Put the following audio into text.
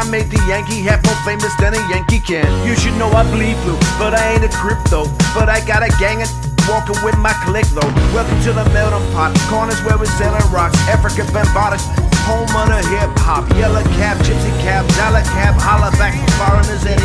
made the Yankee hat more famous than a Yankee can. You should know I bleed blue, but I ain't a crypto. But I got a gang of walking with my clique though. Welcome to the melting pot, corners where we're selling rocks. Africa Bambaataa, home of the hip hop. Yellow cab, gypsy cab, dollar cab, holla back foreigners and